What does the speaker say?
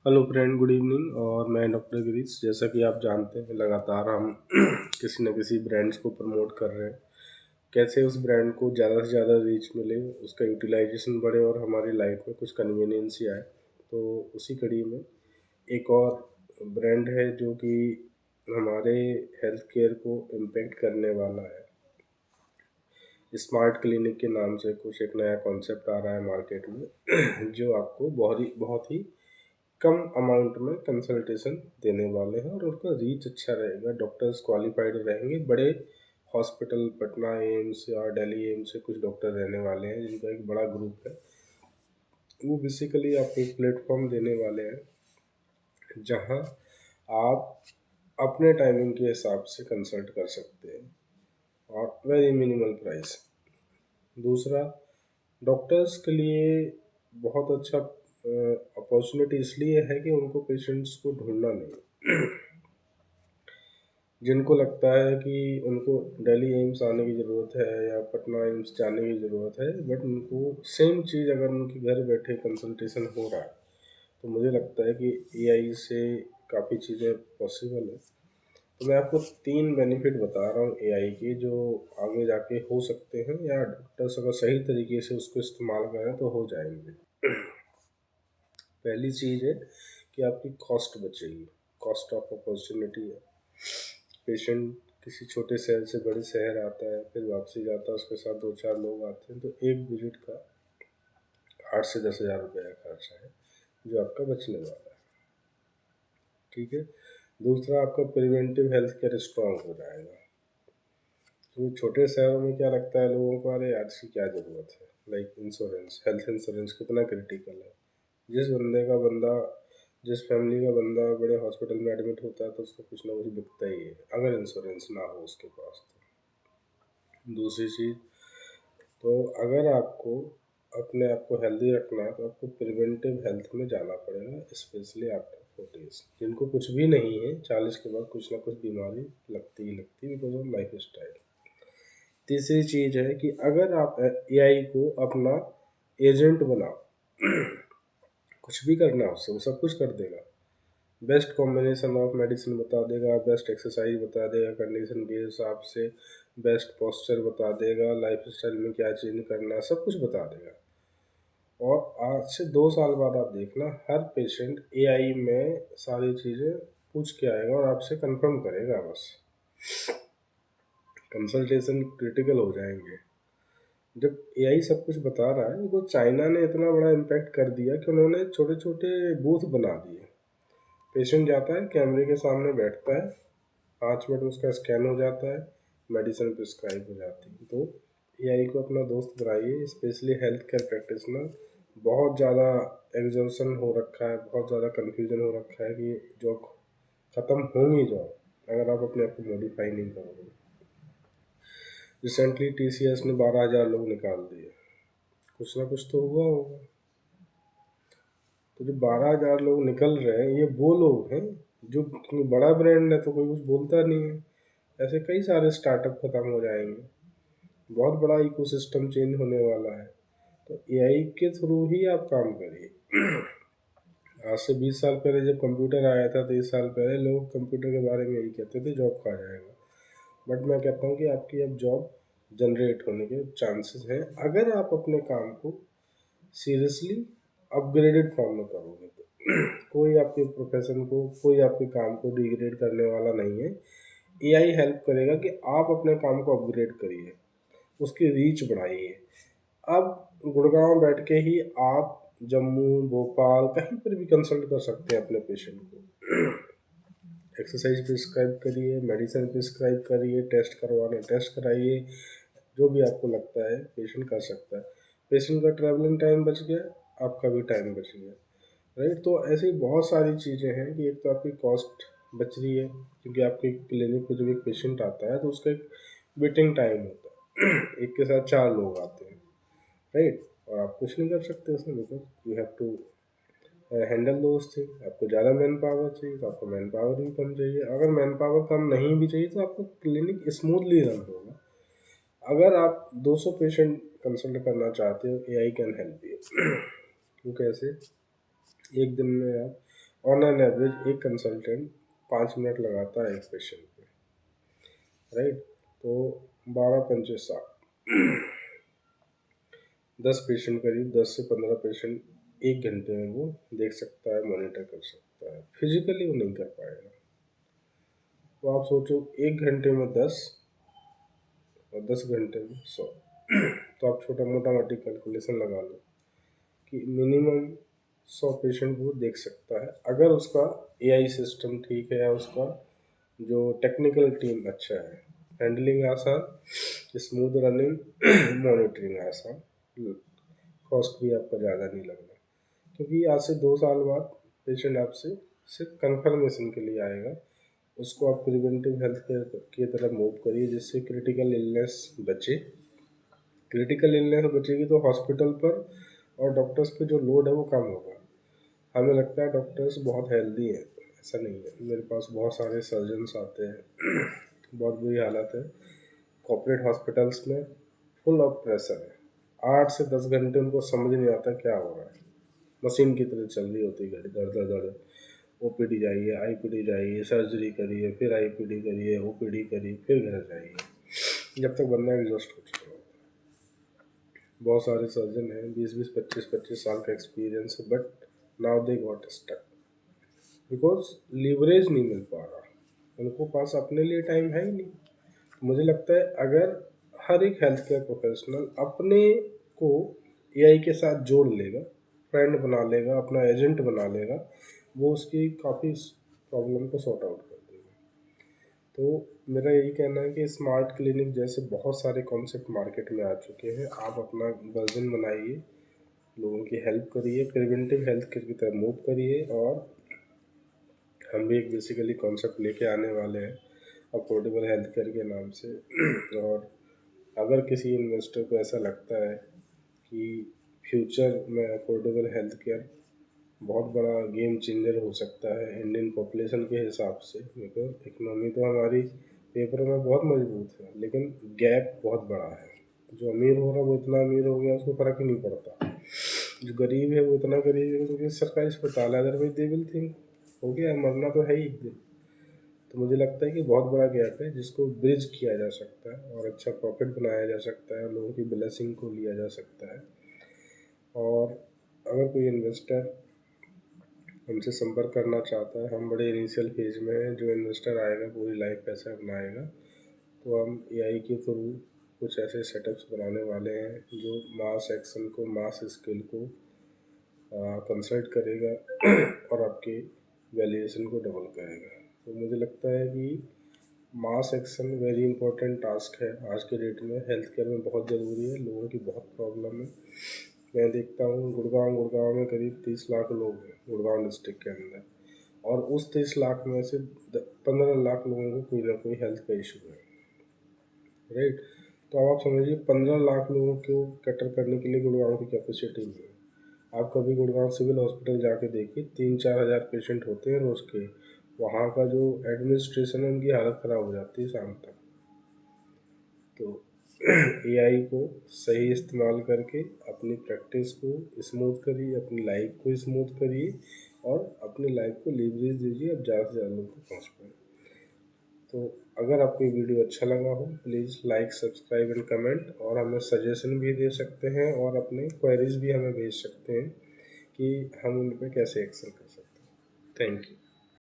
Hello friend, good evening. और मैं doctor Girish. जैसा कि आप जानते हैं, लगातार हम किसी न किसी ब्रांड्स को प्रमोट कर रहे हैं। कैसे उस ब्रांड को ज़्यादा से ज़्यादा रीच मिले, उसका यूटिलाइजेशन बढ़े और हमारी लाइफ में कुछ कन्वीनियंस आए। तो उसी कड़ी में एक और ब्रांड है जो कि हमारे हेल्थ केयर को इम्पेक्ट करने वाला है। स्मार्ट क्लिनिक के नाम से कुछ एक नया कॉन्सेप्ट आ रहा है मार्केट में जो आपको बहुत ही कम अमाउंट में कंसल्टेशन देने वाले हैं और उनका रीच अच्छा रहेगा। डॉक्टर्स क्वालिफाइड रहेंगे। बड़े हॉस्पिटल पटना एम्स या दिल्ली एम्स से कुछ डॉक्टर रहने वाले हैं जिनका एक बड़ा ग्रुप है। वो बेसिकली आपको एक प्लेटफॉर्म देने वाले हैं जहां आप अपने टाइमिंग के हिसाब से कंसल्ट कर सकते हैं और वेरी मिनिमल प्राइस। दूसरा, डॉक्टर्स के लिए बहुत अच्छा अपॉर्चुनिटी इसलिए है कि उनको पेशेंट्स को ढूंढना नहीं। जिनको लगता है कि उनको दिल्ली एम्स आने की ज़रूरत है या पटना एम्स जाने की ज़रूरत है, बट उनको सेम चीज़ अगर उनके घर बैठे कंसल्टेशन हो रहा है, तो मुझे लगता है कि एआई से काफ़ी चीज़ें पॉसिबल है। तो मैं आपको 3 बेनिफिट बता रहा हूँ एआई के, जो आगे जाके हो सकते हैं या डॉक्टर्स अगर सही तरीके से उसको इस्तेमाल करें तो हो जाएंगे। पहली चीज़ है कि आपकी कॉस्ट बचेगी। कॉस्ट ऑफ अपॉर्चुनिटी है। पेशेंट किसी छोटे शहर से बड़े शहर आता है, फिर वापसी जाता है, उसके साथ 2-4 लोग आते हैं, तो एक विजिट का 8 से 10 हज़ार रुपये का खर्चा है जो आपका बचने वाला है। ठीक है। दूसरा, आपका प्रिवेंटिव हेल्थ केयर स्ट्रॉन्ग हो जाएगा। तो छोटे शहरों में क्या लगता है लोगों को, अरे यार इसकी क्या ज़रूरत है। लाइक इंश्योरेंस, हेल्थ इंश्योरेंस कितना क्रिटिकल है। जिस फैमिली का बंदा बड़े हॉस्पिटल में एडमिट होता है तो उसको कुछ ना कुछ दिखता ही है अगर इंश्योरेंस ना हो उसके पास। तो दूसरी चीज़, तो अगर आपको अपने आप को हेल्दी रखना है तो आपको प्रिवेंटिव हेल्थ में जाना पड़ेगा, स्पेशली आफ्टर 40। जिनको कुछ भी नहीं है, 40 के बाद कुछ ना कुछ बीमारी लगती ही लगती है बिकॉज ऑफ लाइफ स्टाइल। तीसरी चीज़ है कि अगर आप एआई को अपना एजेंट बनाओ, कुछ भी करना है उससे वो सब कुछ कर देगा। बेस्ट कॉम्बिनेशन ऑफ मेडिसिन बता देगा, बेस्ट एक्सरसाइज बता देगा कंडीशन के हिसाब से, बेस्ट पोस्चर बता देगा, लाइफ स्टाइल में क्या चेंज करना है, सब कुछ बता देगा। और आज से 2 साल बाद आप देखना, हर पेशेंट एआई में सारी चीज़ें पूछ के आएगा और आपसे कंफर्म करेगा। बस कंसल्टेशन क्रिटिकल हो जाएंगे जब एआई सब कुछ बता रहा है। वो चाइना ने इतना बड़ा इम्पैक्ट कर दिया कि उन्होंने छोटे छोटे बूथ बना दिए। पेशेंट जाता है, कैमरे के सामने बैठता है, 5 मिनट में उसका स्कैन हो जाता है, मेडिसिन प्रिस्क्राइब हो जाती है। तो एआई को अपना दोस्त बनाइए, स्पेशली हेल्थ केयर प्रैक्टिशनर। बहुत ज़्यादा एग्जॉर्शन हो रखा है, बहुत ज़्यादा कन्फ्यूजन हो रखा है कि जॉब ख़त्म होंगी जॉब अगर आप अपने आप को मॉडिफाई नहीं करोगे। रिसेंटली टीसीएस ने 12,000 लोग निकाल दिए। कुछ ना कुछ तो हुआ होगा। तो जो 12,000 लोग निकल रहे हैं, ये वो लोग हैं जो बड़ा ब्रांड है तो कोई कुछ बोलता नहीं है। ऐसे कई सारे स्टार्टअप खत्म हो जाएंगे, बहुत बड़ा इकोसिस्टम चेंज होने वाला है। तो एआई के थ्रू ही आप काम करिए। आज से 20 साल पहले जब कंप्यूटर आया था, 30 साल पहले, लोग कंप्यूटर के बारे में यही कहते थे जॉब खा जाएगा। बट मैं कहता हूँ कि आपकी अब जॉब जनरेट होने के चांसेस हैं अगर आप अपने काम को सीरियसली अपग्रेडेड फॉर्म में करोगे तो। कोई आपके प्रोफेशन को, कोई आपके काम को डिग्रेड करने वाला नहीं है। एआई हेल्प करेगा कि आप अपने काम को अपग्रेड करिए, उसकी रीच बढ़ाइए। अब गुड़गांव बैठ के ही आप जम्मू, भोपाल, कहीं पर भी कंसल्ट कर सकते हैं अपने पेशेंट को। एक्सरसाइज प्रिस्क्राइब करिए, मेडिसिन प्रिस्क्राइब करिए, टेस्ट करवाना टेस्ट कराइए, जो भी आपको लगता है पेशेंट कर सकता है। पेशेंट का ट्रैवलिंग टाइम बच गया, आपका भी टाइम बच गया। राइट। तो ऐसी बहुत सारी चीज़ें हैं कि एक तो आपकी कॉस्ट बच रही है, क्योंकि आपके क्लिनिक पे जब एक पेशेंट आता है तो उसका एक वेटिंग टाइम होता है। एक के साथ 4 लोग आते हैं। राइट। और आप कुछ नहीं कर सकते उसमें, because you have to handle those thing. आपको ज़्यादा मैन पावर चाहिए तो आपको मैन पावर भी कम चाहिए। अगर मैन पावर कम नहीं भी चाहिए तो आपको क्लिनिक स्मूथली रन होगा। अगर आप 200 पेशेंट कंसल्ट करना चाहते हो, एआई कैन हेल्प यू। वो कैसे? एक दिन में आप ऑन एन एवरेज एक कंसल्टेंट 5 मिनट लगाता है एक पेशेंट पे, राइट। तो 12 पंचे 60, 10 पेशेंट, करीब 10 से 15 पेशेंट एक घंटे में वो देख सकता है, मॉनिटर कर सकता है। फिजिकली वो नहीं कर पाएगा। तो आप सोचो 1 घंटे में 10 और 10 घंटे में 100, तो आप छोटा मोटा मोटी कैलकुलेशन लगा लो कि मिनिमम 100 पेशेंट वो देख सकता है, अगर उसका एआई सिस्टम ठीक है या उसका जो टेक्निकल टीम अच्छा है, हैंडलिंग आसान, स्मूथ रनिंग, मॉनिटरिंग आसान, कॉस्ट भी आपका ज़्यादा नहीं लगना। क्योंकि आज से 2 साल बाद पेशेंट आपसे सिर्फ कंफर्मेशन के लिए आएगा। उसको आप प्रिवेंटिव हेल्थ केयर की तरफ मूव करिए, जिससे क्रिटिकल इलनेस बचे। क्रिटिकल इलनेस बचेगी तो हॉस्पिटल पर और डॉक्टर्स पे जो लोड है वो कम होगा। हमें लगता है डॉक्टर्स बहुत हेल्दी हैं, ऐसा नहीं है। मेरे पास बहुत सारे सर्जन्स आते हैं, बहुत बुरी हालत है। कॉर्पोरेट हॉस्पिटल्स में फुल ऑफ प्रेशर है, 8 से 10 घंटे उनको समझ नहीं आता क्या हो रहा है। मशीन की तरह चल रही होती है गाड़ी, दर दर दर। ओपीडी जाइए, आईपीडी जाइए, सर्जरी करिए, फिर आईपीडी करिए, ओपीडी करिए, फिर घर जाइए, जब तक बंदा एग्जॉस्ट हो चुका हो। बहुत सारे सर्जन हैं, 20-20, 25-25 साल का एक्सपीरियंस है, but now they got stuck because leverage नहीं मिल पा रहा। उनको पास अपने लिए टाइम है ही नहीं। मुझे लगता है अगर हर एक हेल्थ केयर प्रोफेशनल अपने को एआई के साथ जोड़ लेगा, फ्रेंड बना लेगा, अपना एजेंट बना लेगा, वो उसकी काफ़ी प्रॉब्लम को सॉर्ट आउट कर देगा। तो मेरा यही कहना है कि स्मार्ट क्लिनिक जैसे बहुत सारे कॉन्सेप्ट मार्केट में आ चुके हैं। आप अपना वर्जन बनाइए, लोगों की हेल्प करिए, प्रिवेंटिव हेल्थ केयर की तरफ मूव करिए। और हम भी एक बेसिकली कॉन्सेप्ट लेके आने वाले हैं अफोर्डेबल हेल्थ केयर के नाम से। और अगर किसी इन्वेस्टर को ऐसा लगता है कि फ्यूचर में अफोर्डेबल हेल्थ केयर बहुत बड़ा गेम चेंजर हो सकता है इंडियन पॉपुलेशन के हिसाब से, बिकॉज इकोनॉमी तो हमारी पेपर में बहुत मजबूत है, लेकिन गैप बहुत बड़ा है। जो अमीर हो रहा है वो इतना अमीर हो गया, उसको फ़र्क ही नहीं पड़ता। जो गरीब है वो इतना गरीब है क्योंकि सरकारी अस्पताल है, अदरवाइज दे विल थिंक हो गया, मरना तो है ही। तो मुझे लगता है कि बहुत बड़ा गैप है जिसको ब्रिज किया जा सकता है और अच्छा प्रॉफिट बनाया जा सकता है, लोगों की ब्लेसिंग को लिया जा सकता है। और अगर कोई इन्वेस्टर हमसे संपर्क करना चाहता है, हम बड़े इनिशियल फेज में हैं। जो इन्वेस्टर आएगा पूरी लाइफ पैसा बनाएगा, तो हम एआई के थ्रू कुछ ऐसे सेटअप्स बनाने वाले हैं जो मास एक्शन को, मास स्केल को कंसल्ट करेगा और आपके वैल्यूएशन को डबल करेगा। तो मुझे लगता है कि mass action very important task है आज के डेट में, हेल्थ केयर में बहुत ज़रूरी है। लोगों की बहुत प्रॉब्लम है। मैं देखता हूँ गुड़गांव में करीब 30 लाख लोग हैं गुड़गांव डिस्ट्रिक्ट के अंदर, और उस 30 लाख में से 15 लाख लोगों को कोई ना कोई हेल्थ का इशू है, राइट। तो अब आप समझिए 15 लाख लोगों को कैटर करने के लिए गुड़गांव की कैपेसिटी नहीं है। आप कभी गुड़गांव सिविल हॉस्पिटल जाके देखिए, 3-4 हज़ार पेशेंट होते हैं रोज़ के। वहाँ का जो एडमिनिस्ट्रेशन है उनकी हालत ख़राब हो जाती है शाम तक। तो एआई को सही इस्तेमाल करके अपनी प्रैक्टिस को स्मूथ करिए, अपनी लाइफ को स्मूथ करिए और अपनी लाइफ को लीवरेज दीजिए, अब ज़्यादा से ज़्यादा लोग तक पहुँच पाए। तो अगर आपको ये वीडियो अच्छा लगा हो, please like, subscribe and comment, और हमें सजेशन भी दे सकते हैं और अपने क्वेरीज भी हमें भेज सकते हैं कि हम उन पर कैसे एक्शन कर सकते हैं। Thank you.